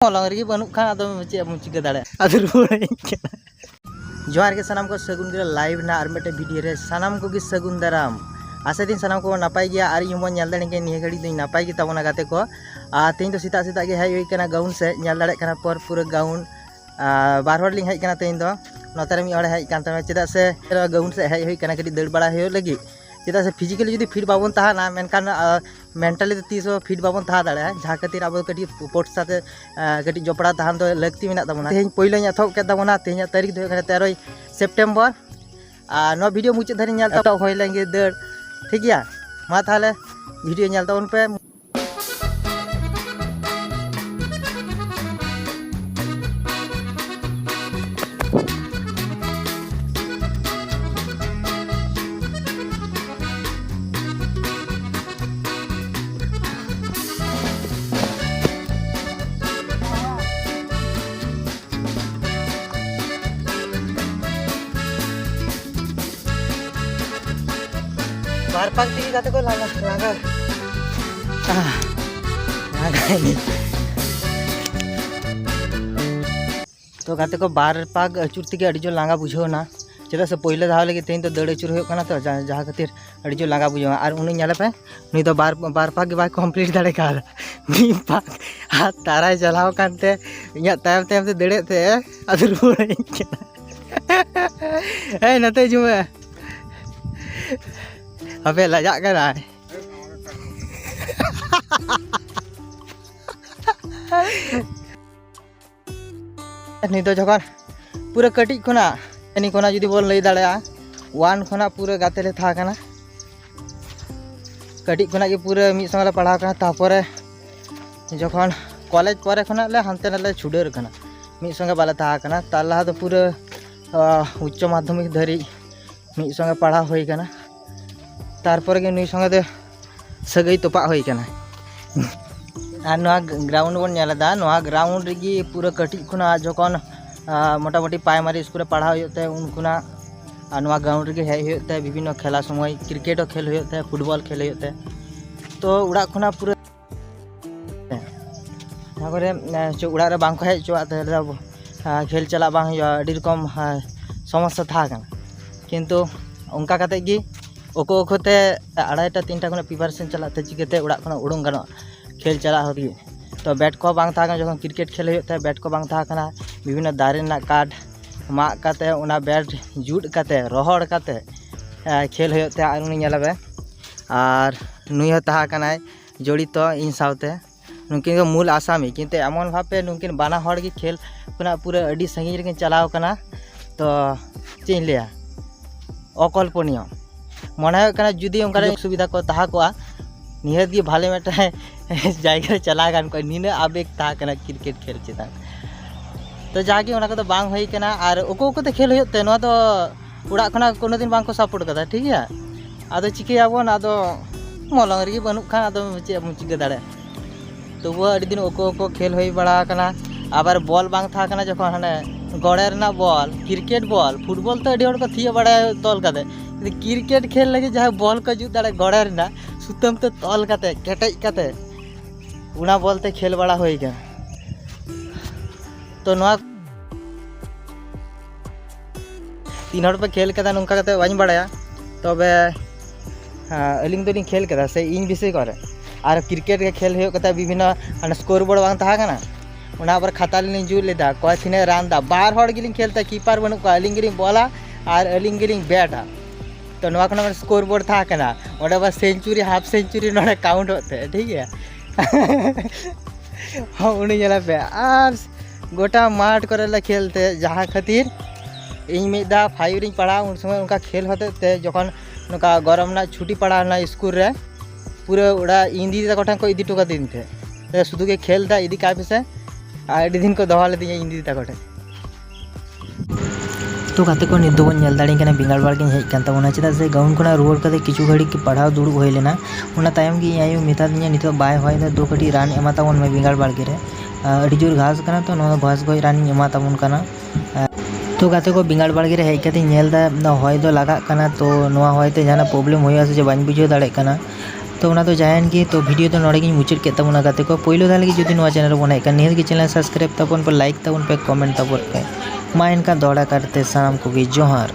मलंग रही बनूक खान चे चिका दाड़े अदर जोहार के सानाम को सगुन गे लाइव ना और मेटे वीडियो रे सानाम को गे सगुन दाराम आशा दिन सानाम को नापाय गया और इन बन दाड़े के निया घड़ी दिन नापाय गे ताबोना गाते को तेज तो सीता सीता गे हेज हुई कना गाउन से नल दाड़े कना पर पूरा गाउन बार हर लिंग हेज कना तेज दो नोतारे मी ओड़े हेज कान तमे चेदा से गाउन से हेज हुई कना कटी दड़ बड़ा हो लगी चेदा से फिजिकली जुदी फिट बाबन तहाना मेनकान मेंटली तो तीस फिट बाबन तहा दाड़े जहाँ खातिर अब कटी स्पोर्ट्स साथे कटी जपड़ा तहान दो लगती मेना ताबोना तेज पहिलो एथब के ताबोना तेज तारीख दो 13 सेप्टेम्बर नो वीडियो मुचाद धारी नेल ता होय लेंगे दड़ ठीक गया मा ताहले वीडियो नेल ताबोन पे बार पाक ती गाते को लागा लागा ini तो गाते को बार पाक अचुर ती अड़ी जो लागा बुझोना चेदा से पहले धाव लगे तेज तो दड़ अचुर होना तो जहाँ खातिर अड़ी जो लागा बुझो और उन्हें नेले पे नी तो बार पाक बाय कमप्लीट दाड़े का मी पाक हाथ तारा चलाव कानते इया तायम तायम ते दड़े ते अदर रुवाई ए नते जुमे अबे लजा करा नहीं तो जखन पूरा कटिज खुना एनी खुना जुदी बोल लई दाड़े वन खुना पूरा गाते ले था कना कटिज खुना के पूरा मिद संगे पढ़ाव कना तारपरे जखन कॉलेज परे खुना ले हानते नाले छुडर कना मिद संगे बाले था कना तार लहा तो पूरा उच्च माध्यमिक धरी मिद संगे पढ़ाव होई कना तारपर के नुई संगे दे सगई तोपा होई कना और नोआ ग्राउंड बन नेलदा नोआ ग्राउंड रेगी पूरा कटिज खुना जखन मोटामुटी प्राइमरी स्कूल पढ़ा होते उनकुना नोआ ग्राउंड रेगे हेज होते विभिन्न खेला समय क्रिकेट खेल होते फुटबॉल खेल होते तो उड़ा खुना पूरा तारपरे उड़ा रे बांग को हेज चोआ खेल चला बांग अडी रकम समस्या था किंतु उनका काते गी ओको ओकोते 2:30 3टा खुना प्रिपारेशन चलाते चिकेते उड़ा खुना उड़ूंग गानो खेल चला होगी तो बैट को बांग था जो क्रिकेट खेल होते बैट को बांग था विभिन्न दारे ना काट माग काते उना बैट जुट काते रोहड़ काते खेल होते उनी और नुई था जड़ित तो इन सावते नुकिन मूल आसामी किंतु एमन भावे नुकिन बाना हड़ की खेल खुना पूरा अड़ी संगी रेकिन चलाव कना तो चें लिया अकल्पनीय मन जुदी उनका सुविधा को तहा को निहत गी भाले मेटा जगह चला गान को नीना आवेग था क्रिकेट खेल चेतान तो जागे उना को बांग होई कना और ओको ओको ते खेल होते नो तो उड़ा खना कोनो दिन बांग को सपोर्ट कदा ठीक है आदो चिकेयाबन आदो मलंग रही बनूक खान आदो चे चिका दाड़े तो वो अड़ी दिन ओको ओको खेल होई बड़ा कना आबार बॉल बांग था कना जखन हाने गड़े रना बॉल क्रिकेट बॉल फुटबॉल तो अड़ी हड़ को थिया बड़ा तोल काते क्रिकेट खेल लगे जहाँ बॉल को जुत दाड़े गड़े रना सुतम तो तोल काते केटेज काते उना बोलते खेल बड़ा होई गया तो नोआ 3 हड़ पे खेल कदा नुंका कते बाñ बड़ाया तबे अलिंग दोलिंग खेल कदा से इन विषय करे और क्रिकेट के खेल हो कता विभिन्न स्कोर बोर्ड बांग था कना उना पर खाता लिंग जुल लेदा कोई थिने रान दा बार हड़ गिलिंग खेलता कीपर बनू को अलिंग गिलिंग बॉला और अलिंग गिलिंग बैटा तो नोआ खना स्कोर बोर्ड था कना ओडे बस सेंचुरी हाफ सेंचुरी नोडे काउंट होते ठीक है हाँ उन्हें जला पे और गोटा माठ करे खेलते जहाँ खातिर इन मिदा 5 रिंग पढ़ा उन समय उनका खेल होते जखन नुका गरम ना छुट्टी पड़ा ना स्कूल रे पूरा उड़ा इंदी तक को इदी टोका दिन थे शुद्ध के खेल दा इदी का से अड़ी दिन को दवा लेदी इंदी तक तो गाते को नित बन नेल दाड़ी कना बिंगाड़ बाड़ के हेज कान ताबोना चेदा से गाउन खुना रुवाड़ काते किछु घड़ी के पढ़ाव दुड़ुब होय लेना उना तायम गी आयु मेता दिया नितो बाय होय दा दो कटी रान एमा ताबोन में बिंगाड़ बाड़ के रे अड़ी जोर घास कना तो नो घास गोय रान एमा ताबोन कना तो गाते को बिंगाड़ बाड़ के रे हेज काते नेल दा होय दो लगा कना तो नोआ होय ते जाना प्रॉब्लम होय से जे बाñ बुझो दाड़े कना तो उना तो जायन की तो वीडियो तो नोड़े मुचाद के तबना गाते को पहिलो धाल जुदी नोआ चैनल बन हेज निहात के चैनल सब्सक्राइब तबन पे लाइक तबन पे कमेंट तबन पे मा इनका दौड़ा करते साम को जोहार।